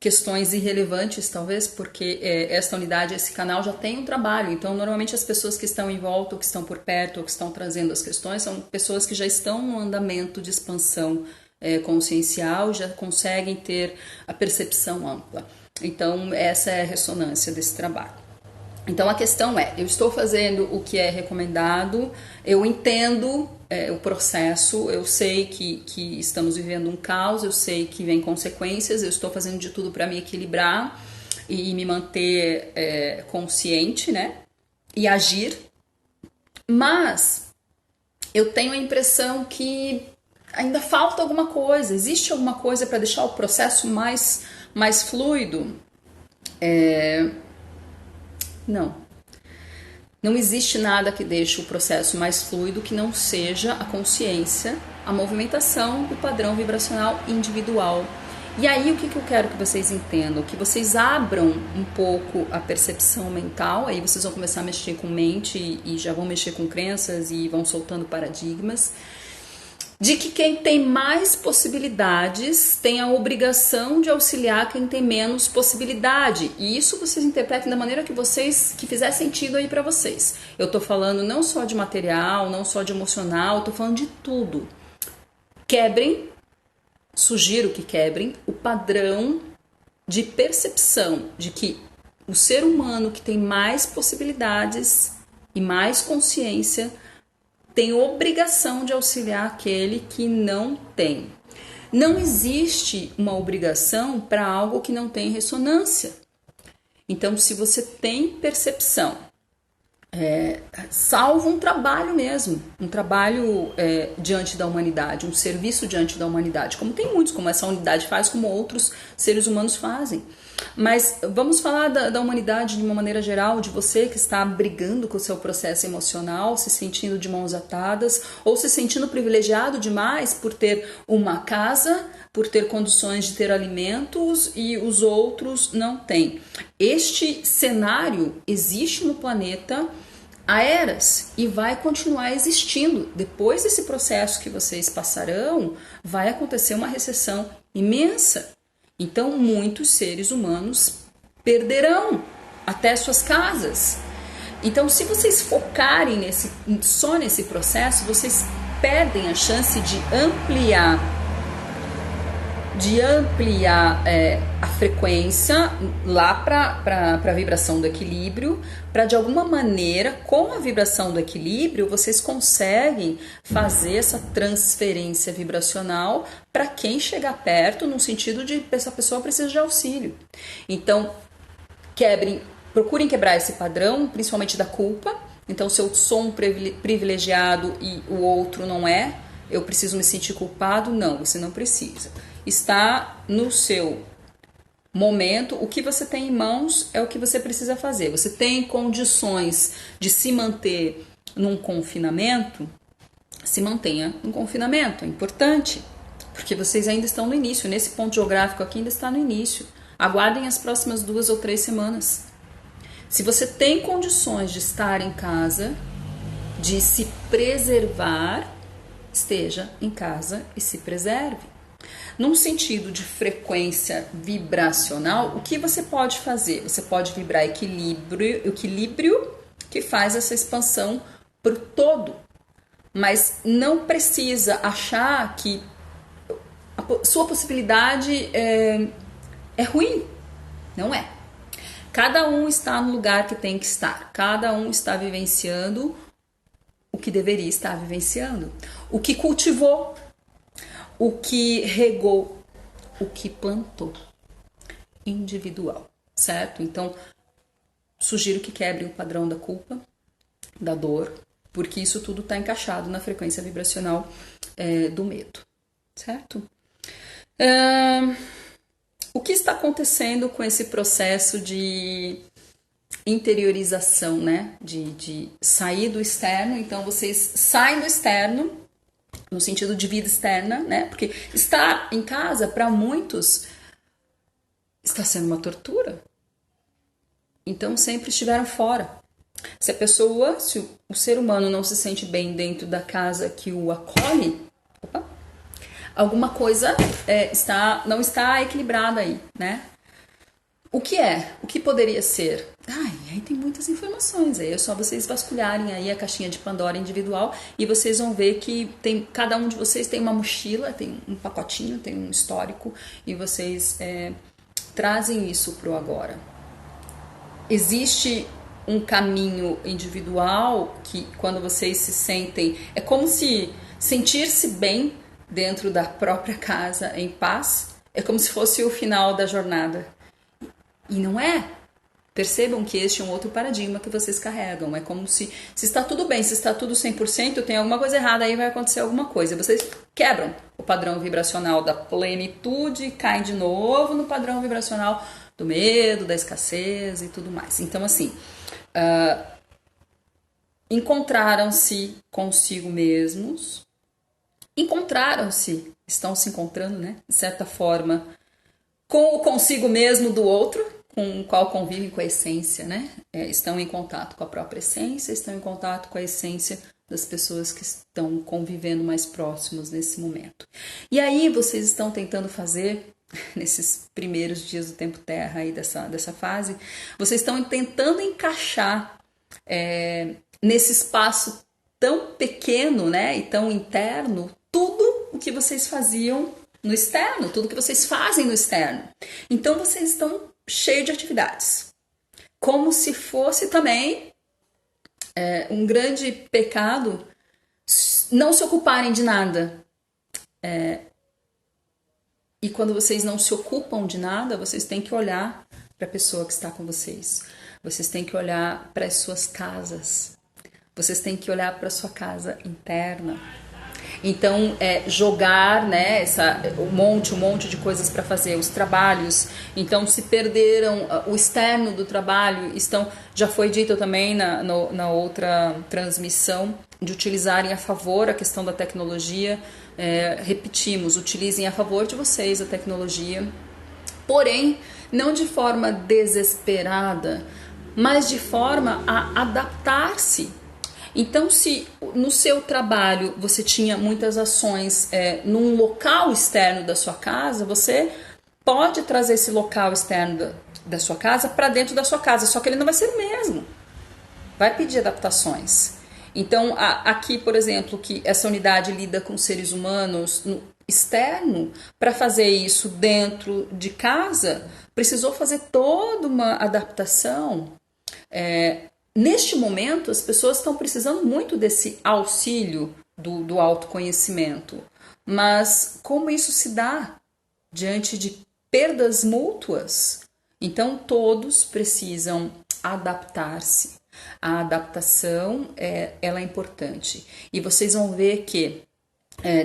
S2: questões irrelevantes, talvez, porque esta unidade, esse canal já tem um trabalho. Então, normalmente as pessoas que estão em volta, ou que estão por perto, ou que estão trazendo as questões, são pessoas que já estão no andamento de expansão consciencial, já conseguem ter a percepção ampla. Então, essa é a ressonância desse trabalho. Então, a questão eu estou fazendo o que é recomendado, eu entendo o processo, eu sei que estamos vivendo um caos, eu sei que vem consequências, eu estou fazendo de tudo para me equilibrar e me manter consciente, né? E agir. Mas eu tenho a impressão que ainda falta alguma coisa, existe alguma coisa para deixar o processo mais fluido? Não existe nada que deixe o processo mais fluido que não seja a consciência, a movimentação do padrão vibracional individual. E aí o que eu quero que vocês entendam? Que vocês abram um pouco a percepção mental, aí vocês vão começar a mexer com mente e já vão mexer com crenças e vão soltando paradigmas, de que quem tem mais possibilidades tem a obrigação de auxiliar quem tem menos possibilidade. E isso vocês interpretem da maneira que fizer sentido aí para vocês. Eu tô falando não só de material, não só de emocional, eu tô falando de tudo. Quebrem, sugiro que quebrem o padrão de percepção de que o ser humano que tem mais possibilidades e mais consciência tem obrigação de auxiliar aquele que não tem. Não existe uma obrigação para algo que não tem ressonância. Então, se você tem percepção, salva um trabalho mesmo, um trabalho diante da humanidade, um serviço diante da humanidade, como tem muitos, como essa unidade faz, como outros seres humanos fazem. Mas vamos falar da humanidade de uma maneira geral, de você que está brigando com o seu processo emocional, se sentindo de mãos atadas, ou se sentindo privilegiado demais por ter uma casa, por ter condições de ter alimentos e os outros não têm. Este cenário existe no planeta há eras e vai continuar existindo. Depois desse processo que vocês passarão, vai acontecer uma recessão imensa. Então, muitos seres humanos perderão até suas casas. Então, se vocês focarem só nesse processo, vocês perdem a chance de ampliar de ampliar a frequência lá para a vibração do equilíbrio, para de alguma maneira, com a vibração do equilíbrio, vocês conseguem fazer essa transferência vibracional para quem chegar perto, no sentido de essa pessoa precisa de auxílio. Então, procurem quebrar esse padrão, principalmente da culpa. Então, se eu sou um privilegiado e o outro não é, eu preciso me sentir culpado? Não, você não precisa. Está no seu momento, o que você tem em mãos é o que você precisa fazer. Você tem condições de se manter num confinamento? Se mantenha num confinamento, é importante, porque vocês ainda estão no início, nesse ponto geográfico aqui ainda está no início. Aguardem as próximas 2 ou 3 semanas. Se você tem condições de estar em casa, de se preservar, esteja em casa e se preserve. Num sentido de frequência vibracional, o que você pode fazer? Você pode vibrar equilíbrio que faz essa expansão para o todo. Mas não precisa achar que a sua possibilidade é ruim. Não é. Cada um está no lugar que tem que estar. Cada um está vivenciando o que deveria estar vivenciando. O que cultivou, o que regou, o que plantou. Individual, certo? Então, sugiro que quebre o padrão da culpa, da dor, porque isso tudo está encaixado na frequência vibracional do medo, certo? O que está acontecendo com esse processo de interiorização, né? De sair do externo. Então, vocês saem do externo, no sentido de vida externa, né? Porque estar em casa, para muitos, está sendo uma tortura. Então, sempre estiveram fora. Se o ser humano não se sente bem dentro da casa que o acolhe, alguma coisa não está equilibrada aí, né? O que é? O que poderia ser? Aí tem muitas informações, aí é só vocês vasculharem aí a caixinha de Pandora individual e vocês vão ver que cada um de vocês tem uma mochila, tem um pacotinho, tem um histórico e vocês trazem isso pro agora. Existe um caminho individual que quando vocês se sentem, é como se sentir-se bem dentro da própria casa, em paz, é como se fosse o final da jornada. E não é. Percebam que este é um outro paradigma que vocês carregam. É como se está tudo bem, se está tudo 100%, tem alguma coisa errada, aí vai acontecer alguma coisa. Vocês quebram o padrão vibracional da plenitude e caem de novo no padrão vibracional do medo, da escassez e tudo mais. Então, assim, encontraram-se consigo mesmos, estão se encontrando, né, de certa forma, com o consigo mesmo do outro, com o qual convivem com a essência, né? Estão em contato com a própria essência, estão em contato com a essência das pessoas que estão convivendo mais próximos nesse momento. E aí vocês estão tentando fazer, nesses primeiros dias do tempo terra aí dessa fase, vocês estão tentando encaixar nesse espaço tão pequeno, né, e tão interno, tudo o que vocês faziam no externo, tudo que vocês fazem no externo. Então vocês estão cheios de atividades. Como se fosse também um grande pecado não se ocuparem de nada. E quando vocês não se ocupam de nada, vocês têm que olhar para a pessoa que está com vocês. Vocês têm que olhar para as suas casas. Vocês têm que olhar para a sua casa interna. Então, jogar, né, um monte de coisas para fazer, os trabalhos. Então, se perderam o externo do trabalho, já foi dito também na outra transmissão, de utilizarem a favor a questão da tecnologia. Repetimos, utilizem a favor de vocês a tecnologia, porém, não de forma desesperada, mas de forma a adaptar-se. Então, se no seu trabalho você tinha muitas ações num local externo da sua casa, você pode trazer esse local externo da sua casa para dentro da sua casa, só que ele não vai ser o mesmo. Vai pedir adaptações. Então, aqui, por exemplo, que essa unidade lida com seres humanos externo, para fazer isso dentro de casa, precisou fazer toda uma adaptação. Neste momento, as pessoas estão precisando muito desse auxílio do autoconhecimento. Mas como isso se dá diante de perdas mútuas? Então, todos precisam adaptar-se. A adaptação, ela é importante. E vocês vão ver que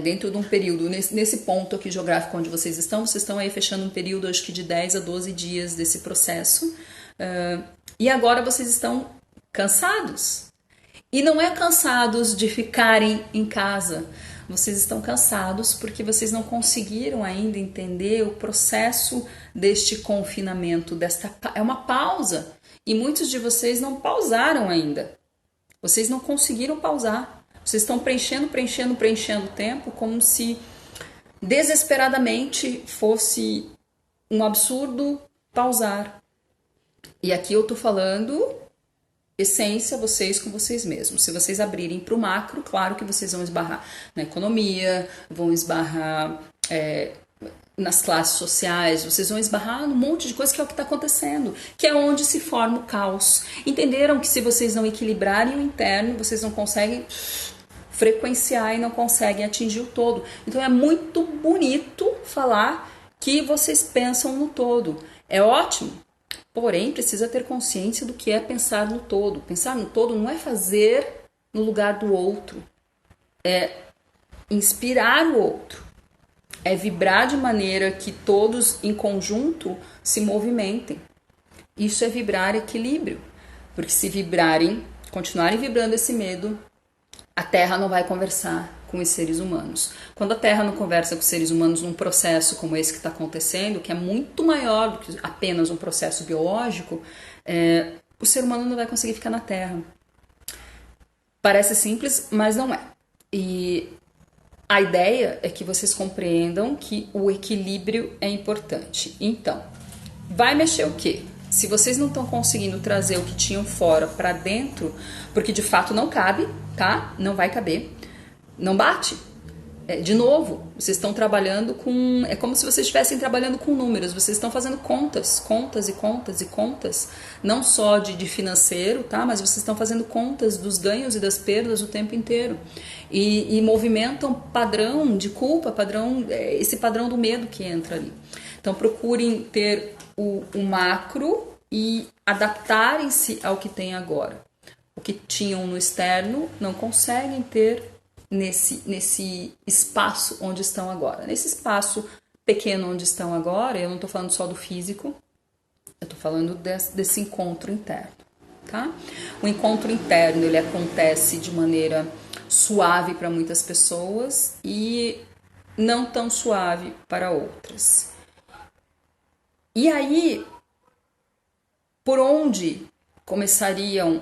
S2: dentro de um período, nesse ponto aqui geográfico onde vocês estão aí fechando um período, acho que de 10 a 12 dias desse processo. E agora vocês estão cansados. E não é cansados de ficarem em casa. Vocês estão cansados porque vocês não conseguiram ainda entender o processo deste confinamento, é uma pausa. E muitos de vocês não pausaram ainda. Vocês não conseguiram pausar. Vocês estão preenchendo o tempo como se desesperadamente fosse um absurdo pausar. E aqui eu tô falando essência, vocês com vocês mesmos. Se vocês abrirem para o macro, claro que vocês vão esbarrar na economia, vão esbarrar nas classes sociais, vocês vão esbarrar num monte de coisa que é o que está acontecendo, que é onde se forma o caos. Entenderam que se vocês não equilibrarem o interno, vocês não conseguem frequenciar e não conseguem atingir o todo. Então é muito bonito falar que vocês pensam no todo. É ótimo. Porém, precisa ter consciência do que é pensar no todo. Pensar no todo não é fazer no lugar do outro. É inspirar o outro. É vibrar de maneira que todos em conjunto se movimentem. Isso é vibrar equilíbrio. Porque se vibrarem, continuarem vibrando esse medo, a Terra não vai conversar com os seres humanos. Quando a Terra não conversa com os seres humanos num processo como esse que está acontecendo, que é muito maior do que apenas um processo biológico, o ser humano não vai conseguir ficar na Terra. Parece simples, mas não é. E a ideia é que vocês compreendam que o equilíbrio é importante. Então, vai mexer o quê? Se vocês não estão conseguindo trazer o que tinham fora para dentro, porque de fato não cabe, tá? Não vai caber. Não bate. De novo, vocês estão trabalhando com... É como se vocês estivessem trabalhando com números. Vocês estão fazendo contas e contas e contas. Não só de financeiro, tá? Mas vocês estão fazendo contas dos ganhos e das perdas o tempo inteiro. E movimentam padrão de culpa, esse padrão do medo que entra ali. Então procurem ter o macro e adaptarem-se ao que tem agora. O que tinham no externo não conseguem ter nesse espaço onde estão agora. Nesse espaço pequeno onde estão agora, eu não estou falando só do físico, eu estou falando desse encontro interno, tá? O encontro interno, ele acontece de maneira suave para muitas pessoas e não tão suave para outras. E aí, por onde começariam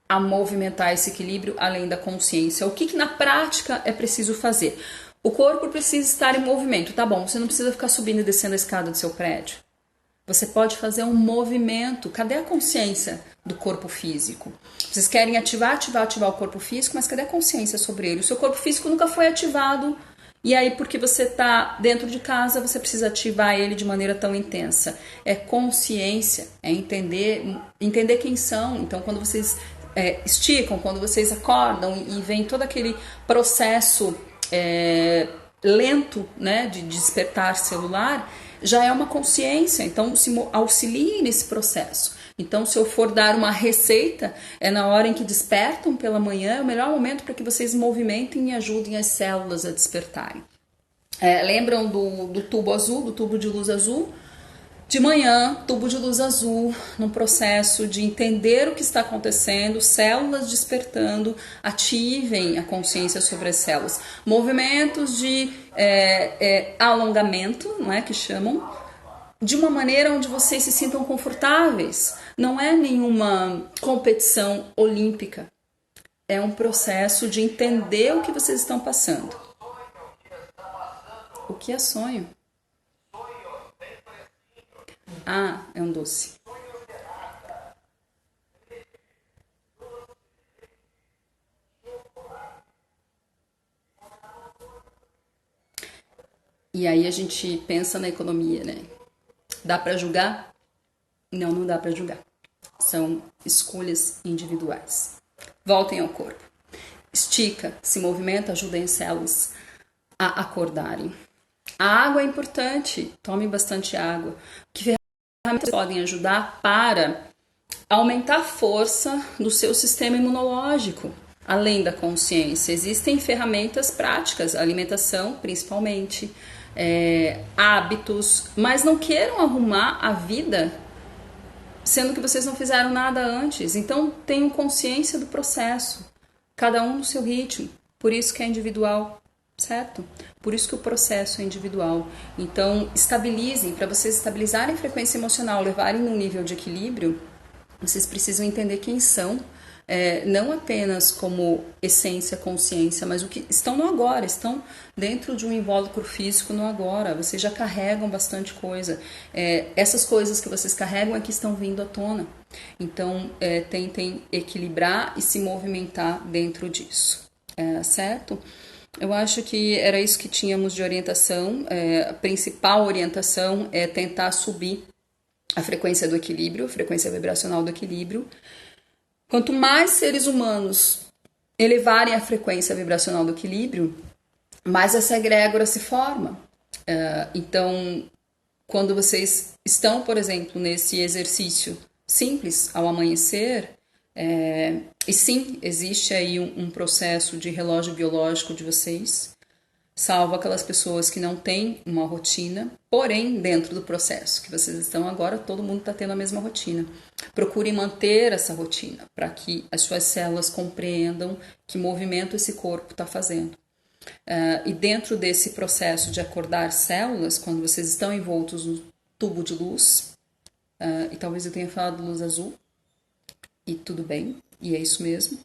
S2: a movimentar esse equilíbrio além da consciência? O que na prática é preciso fazer? O corpo precisa estar em movimento, tá bom? Você não precisa ficar subindo e descendo a escada do seu prédio. Você pode fazer um movimento. Cadê a consciência do corpo físico? Vocês querem ativar o corpo físico, mas cadê a consciência sobre ele? O seu corpo físico nunca foi ativado. E aí, porque você está dentro de casa, você precisa ativar ele de maneira tão intensa. É consciência, é entender quem são. Então, quando vocês esticam, quando vocês acordam e vem todo aquele processo lento, né, de despertar celular, já é uma consciência. Então, se auxiliem nesse processo. Então, se eu for dar uma receita, é na hora em que despertam pela manhã, é o melhor momento para que vocês movimentem e ajudem as células a despertarem. Lembram do tubo azul, do tubo de luz azul? De manhã, tubo de luz azul, num processo de entender o que está acontecendo, células despertando, ativem a consciência sobre as células. Movimentos de alongamento, não é, que chamam, de uma maneira onde vocês se sintam confortáveis. Não é nenhuma competição olímpica. É um processo de entender o que vocês estão passando. O que é sonho? Ah, é um doce.
S1: E aí a gente pensa na economia, né? Dá para julgar? Não, não dá para julgar. São escolhas individuais. Voltem ao corpo. Estica, se movimenta, ajudem as células a acordarem. A água é importante, tome bastante água. Que ferramentas podem ajudar para aumentar a força do seu sistema imunológico? Além da consciência, existem ferramentas práticas, alimentação principalmente, hábitos, mas não queiram arrumar a vida sendo que vocês não fizeram nada antes. Então tenham consciência do processo, cada um no seu ritmo, por isso que é individual, certo? Por isso que o processo é individual. Então estabilizem, para vocês estabilizarem a frequência emocional, levarem num nível de equilíbrio, vocês precisam entender quem são, não apenas como essência, consciência, mas o que estão no agora, estão dentro de um invólucro físico no agora. Vocês já carregam bastante coisa. Essas coisas que vocês carregam é que estão vindo à tona. Então, tentem equilibrar e se movimentar dentro disso, certo? Eu acho que era isso que tínhamos de orientação. A principal orientação é tentar subir a frequência do equilíbrio, a frequência vibracional do equilíbrio. Quanto mais seres humanos elevarem a frequência vibracional do equilíbrio, mais essa egrégora se forma. Então, quando vocês estão, por exemplo, nesse exercício simples ao amanhecer, e sim, existe aí um processo de relógio biológico de vocês, salvo aquelas pessoas que não têm uma rotina, porém, dentro do processo que vocês estão agora, todo mundo está tendo a mesma rotina. Procurem manter essa rotina, para que as suas células compreendam que movimento esse corpo está fazendo. E dentro desse processo de acordar células, quando vocês estão envoltos no tubo de luz, e talvez eu tenha falado luz azul, e tudo bem, e é isso mesmo,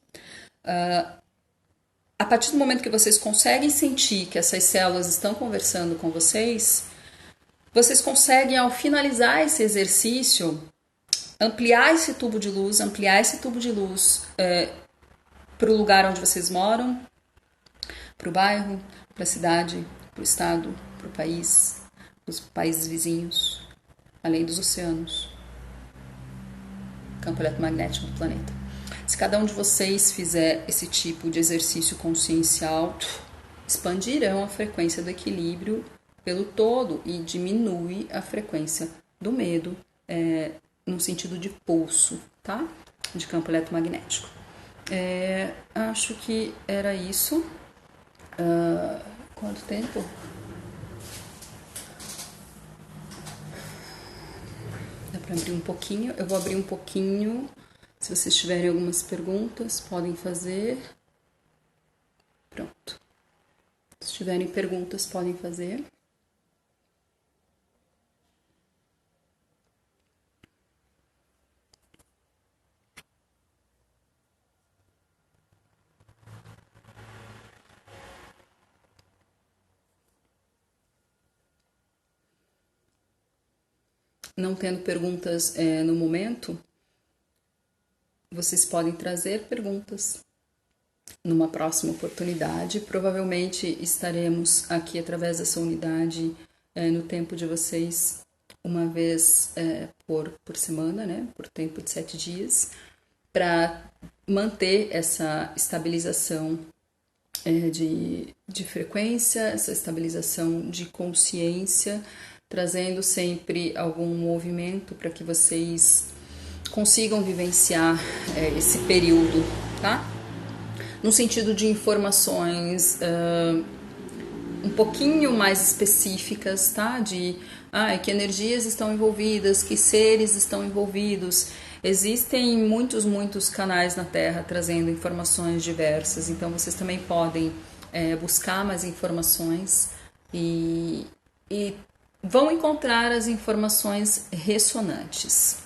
S1: a partir do momento que vocês conseguem sentir que essas células estão conversando com vocês, vocês conseguem, ao finalizar esse exercício, ampliar esse tubo de luz para o lugar onde vocês moram, para o bairro, para a cidade, para o estado, para o país, para os países vizinhos, além dos oceanos, campo eletromagnético do planeta. Se cada um de vocês fizer esse tipo de exercício consciencial, expandirão a frequência do equilíbrio pelo todo e diminui a frequência do medo, no sentido de pulso, tá? De campo eletromagnético. Acho que era isso. Quanto tempo? Dá para abrir um pouquinho? Eu vou abrir um pouquinho. Se vocês tiverem algumas perguntas, podem fazer. Pronto. Se tiverem perguntas, podem fazer. Não tendo perguntas no momento, vocês podem trazer perguntas numa próxima oportunidade. Provavelmente estaremos aqui através dessa unidade no tempo de vocês, uma vez por semana, né? Por tempo de 7 dias, para manter essa estabilização de frequência, essa estabilização de consciência, trazendo sempre algum movimento para que vocês consigam vivenciar esse período, tá? No sentido de informações um pouquinho mais específicas, tá? De que energias estão envolvidas, que seres estão envolvidos. Existem muitos canais na Terra trazendo informações diversas, então vocês também podem buscar mais informações e vão encontrar as informações ressonantes.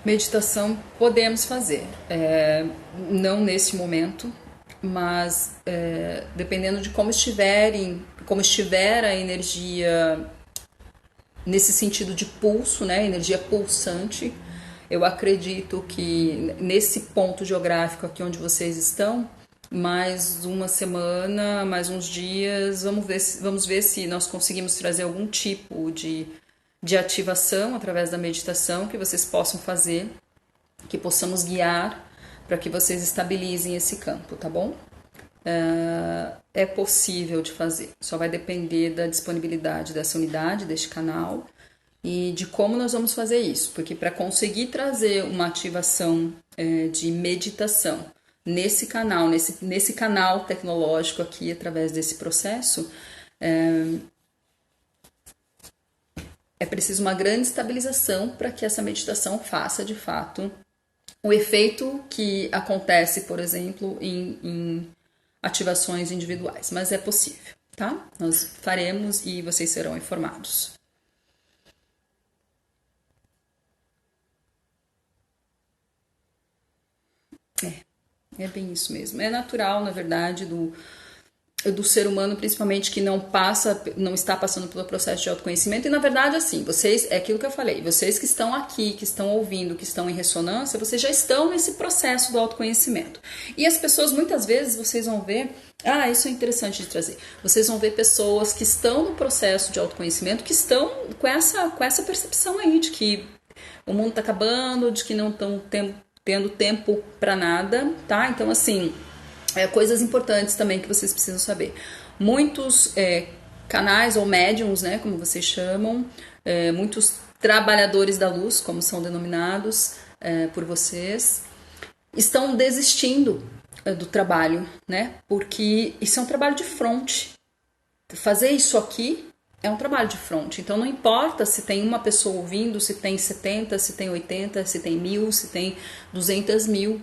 S1: Meditação podemos fazer, não nesse momento, mas dependendo de como estiver a energia nesse sentido de pulso, né, energia pulsante, eu acredito que nesse ponto geográfico aqui onde vocês estão,
S2: mais uma semana, mais uns dias, vamos ver se nós conseguimos trazer algum tipo de ativação através da meditação que vocês possam fazer, que possamos guiar para que vocês estabilizem esse campo, tá bom? É possível de fazer, só vai depender da disponibilidade dessa unidade, deste canal e de como nós vamos fazer isso, porque para conseguir trazer uma ativação de meditação nesse canal tecnológico aqui, através desse processo, é preciso uma grande estabilização para que essa meditação faça, de fato, o efeito que acontece, por exemplo, em ativações individuais. Mas é possível, tá? Nós faremos e vocês serão informados. É bem isso mesmo. É natural, na verdade, do ser humano, principalmente, que não está passando pelo processo de autoconhecimento. E, na verdade, assim, vocês, é aquilo que eu falei, vocês que estão aqui, que estão ouvindo, que estão em ressonância, vocês já estão nesse processo do autoconhecimento. E as pessoas, muitas vezes, vocês vão ver, isso é interessante de trazer, vocês vão ver pessoas que estão no processo de autoconhecimento, que estão com essa percepção aí de que o mundo está acabando, de que não estão tendo tempo para nada, tá? Então, assim, coisas importantes também que vocês precisam saber. Muitos canais ou médiums, né, como vocês chamam, muitos trabalhadores da luz, como são denominados por vocês, estão desistindo do trabalho, né? Porque isso é um trabalho de fronte. Fazer isso aqui é um trabalho de fronte. Então não importa se tem uma pessoa ouvindo, se tem 70, se tem 80, se tem 1000, se tem 200 mil.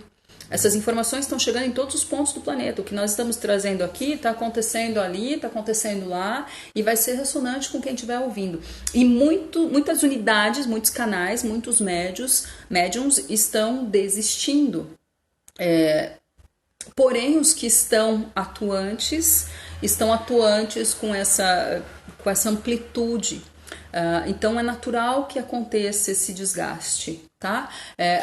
S2: Essas informações estão chegando em todos os pontos do planeta. O que nós estamos trazendo aqui está acontecendo ali, está acontecendo lá e vai ser ressonante com quem estiver ouvindo. E muitas unidades, muitos canais, muitos médiums estão desistindo. Porém, os que estão atuantes com essa amplitude. Então é natural que aconteça esse desgaste, tá?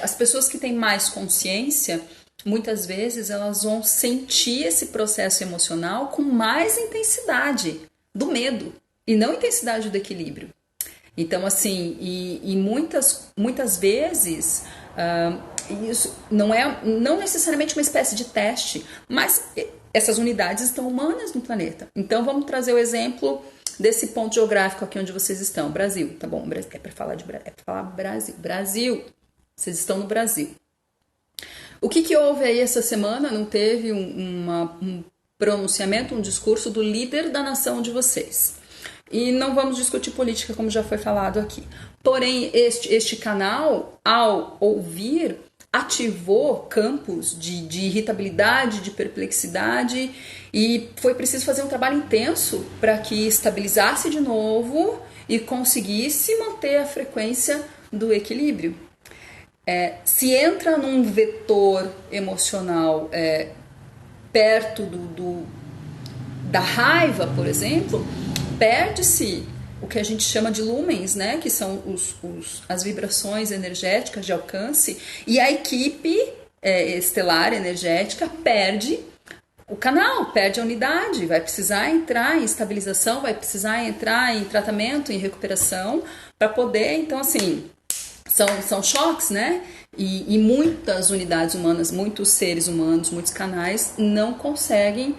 S2: As pessoas que têm mais consciência, muitas vezes elas vão sentir esse processo emocional com mais intensidade do medo e não intensidade do equilíbrio. Então, assim, e muitas vezes isso não necessariamente uma espécie de teste, mas essas unidades estão humanas no planeta. Então vamos trazer o exemplo desse ponto geográfico aqui onde vocês estão, Brasil, tá bom? É para falar Brasil. Vocês estão no Brasil. O que houve aí essa semana? Não teve um pronunciamento, um discurso do líder da nação de vocês. E não vamos discutir política, como já foi falado aqui. Porém, este canal, ao ouvir, ativou campos de irritabilidade, de perplexidade, e foi preciso fazer um trabalho intenso para que estabilizasse de novo e conseguisse manter a frequência do equilíbrio. Se entra num vetor emocional perto da raiva, por exemplo, perde-se o que a gente chama de lumens, né? Que são as vibrações energéticas de alcance, e a equipe estelar energética perde o canal, perde a unidade, vai precisar entrar em estabilização, vai precisar entrar em tratamento, em recuperação, para poder, então, assim, são choques, né? E muitas unidades humanas, muitos seres humanos, muitos canais não conseguem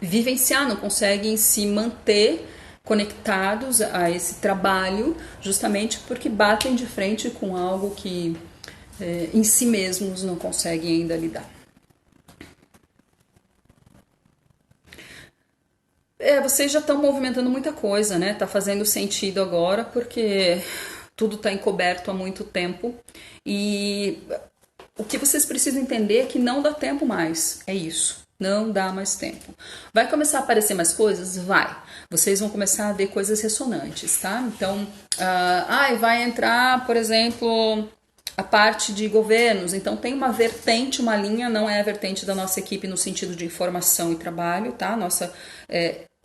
S2: vivenciar, não conseguem se manter conectados a esse trabalho, justamente porque batem de frente com algo que em si mesmos não conseguem ainda lidar. Vocês já estão movimentando muita coisa, né? Tá fazendo sentido agora, porque tudo está encoberto há muito tempo, e o que vocês precisam entender é que não dá tempo mais, é isso. Não dá mais tempo. Vai começar a aparecer mais coisas? Vai. Vocês vão começar a ver coisas ressonantes, tá? Então, vai entrar, por exemplo, a parte de governos. Então, tem uma vertente, uma linha, não é a vertente da nossa equipe no sentido de informação e trabalho, tá? Nossa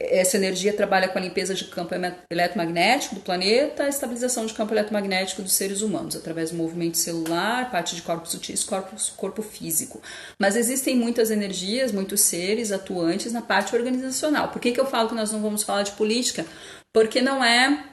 S2: essa energia trabalha com a limpeza de campo eletromagnético do planeta, a estabilização de campo eletromagnético dos seres humanos, através do movimento celular, parte de corpos sutis, corpo físico. Mas existem muitas energias, muitos seres atuantes na parte organizacional. Por que eu falo que nós não vamos falar de política? Porque não é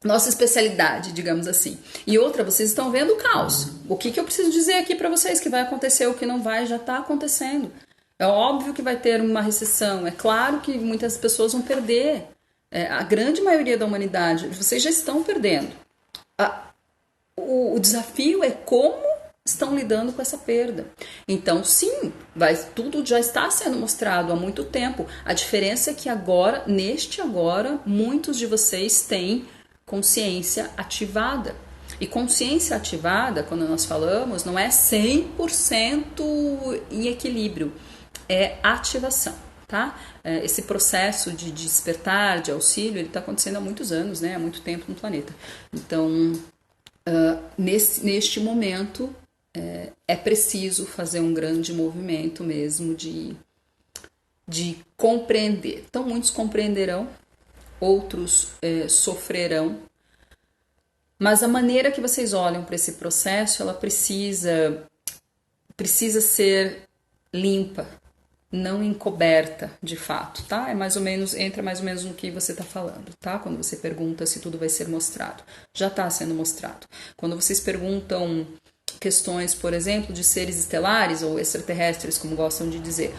S2: nossa especialidade, digamos assim. E outra, vocês estão vendo o caos. O que eu preciso dizer aqui para vocês? Que vai acontecer, o que não vai, já está acontecendo. É óbvio que vai ter uma recessão, é claro que muitas pessoas vão perder, a grande maioria da humanidade, vocês já estão perdendo. O desafio é como estão lidando com essa perda. Então, sim, tudo já está sendo mostrado há muito tempo. A diferença é que agora, muitos de vocês têm consciência ativada. E consciência ativada, quando nós falamos, não é 100% em equilíbrio. É ativação, tá? Esse processo de despertar, de auxílio, ele está acontecendo há muitos anos, né? Há muito tempo no planeta. Então, neste momento, é preciso fazer um grande movimento mesmo de compreender. Então, muitos compreenderão, outros sofrerão, mas a maneira que vocês olham para esse processo, ela precisa ser limpa, não encoberta de fato, tá? Entra mais ou menos no que você está falando, tá? Quando você pergunta se tudo vai ser mostrado, já está sendo mostrado. Quando vocês perguntam questões, por exemplo, de seres estelares ou extraterrestres, como gostam de dizer,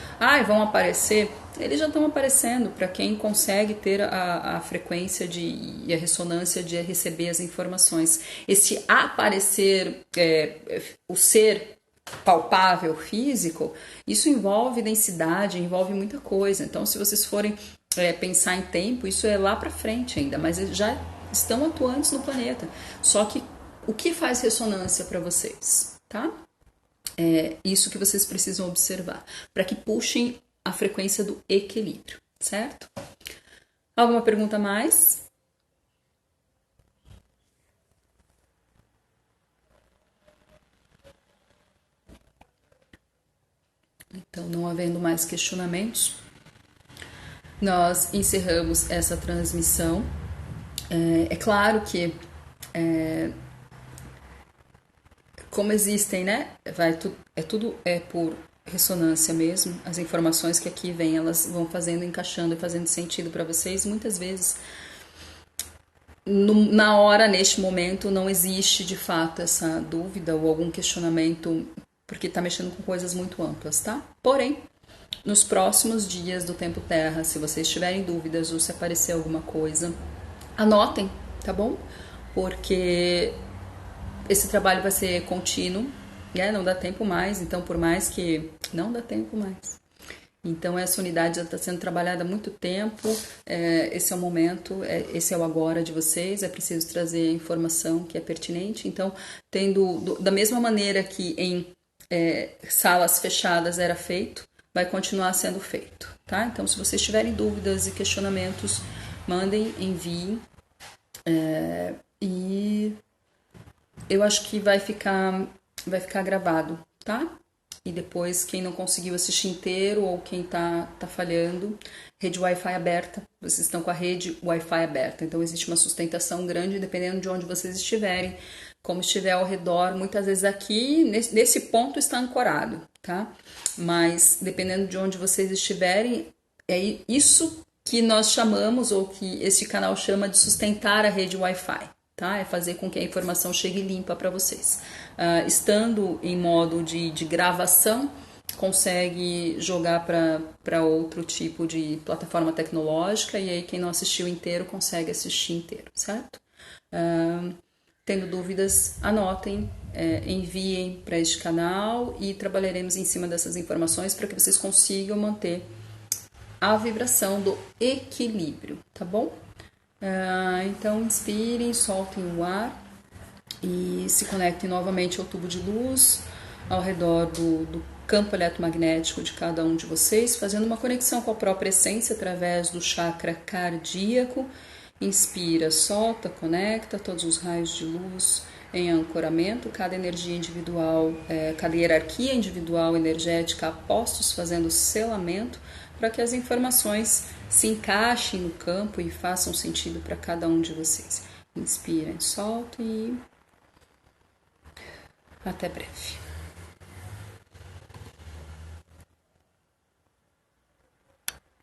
S2: vão aparecer, eles já estão aparecendo para quem consegue ter a frequência e a ressonância de receber as informações. Esse aparecer, o ser palpável, físico, isso envolve densidade, envolve muita coisa. Então, se vocês forem pensar em tempo, isso é lá para frente ainda, mas eles já estão atuantes no planeta. Só que o que faz ressonância para vocês, tá? É isso que vocês precisam observar, para que puxem a frequência do equilíbrio, certo? Alguma pergunta a mais? Então, não havendo mais questionamentos, nós encerramos essa transmissão. É claro que, como existem, né? Tudo por ressonância mesmo. As informações que aqui vêm, elas vão encaixando e fazendo sentido para vocês. Muitas vezes, na hora, neste momento, não existe de fato essa dúvida ou algum questionamento, porque está mexendo com coisas muito amplas, tá? Porém, nos próximos dias do Tempo Terra, se vocês tiverem dúvidas ou se aparecer alguma coisa, anotem, tá bom? Porque esse trabalho vai ser contínuo, né? Não dá tempo mais, então por mais que... Não dá tempo mais. Então essa unidade já está sendo trabalhada há muito tempo, esse é o momento, esse é o agora de vocês, é preciso trazer a informação que é pertinente. Então, da mesma maneira que em salas fechadas era feito, vai continuar sendo feito, tá? Então, se vocês tiverem dúvidas e questionamentos, mandem, enviem, e eu acho que vai ficar gravado, tá? E depois, quem não conseguiu assistir inteiro ou quem tá falhando, rede Wi-Fi aberta, vocês estão com a rede Wi-Fi aberta, então existe uma sustentação grande dependendo de onde vocês estiverem, como estiver ao redor, muitas vezes aqui, nesse ponto está ancorado, tá? Mas dependendo de onde vocês estiverem, é isso que nós chamamos, ou que este canal chama de sustentar a rede Wi-Fi, tá? É fazer com que a informação chegue limpa para vocês. Estando em modo de gravação, consegue jogar para outro tipo de plataforma tecnológica, e aí quem não assistiu inteiro consegue assistir inteiro, certo? Tendo dúvidas, anotem, enviem para este canal e trabalharemos em cima dessas informações para que vocês consigam manter a vibração do equilíbrio, tá bom? Então, inspirem, soltem o ar e se conectem novamente ao tubo de luz ao redor do campo eletromagnético de cada um de vocês, fazendo uma conexão com a própria essência através do chakra cardíaco
S1: Inspira, solta, conecta todos os raios de luz em ancoramento, cada energia individual, cada hierarquia individual energética a postos fazendo selamento para que as informações se encaixem no campo e façam sentido para cada um de vocês. Inspira, solta e até breve.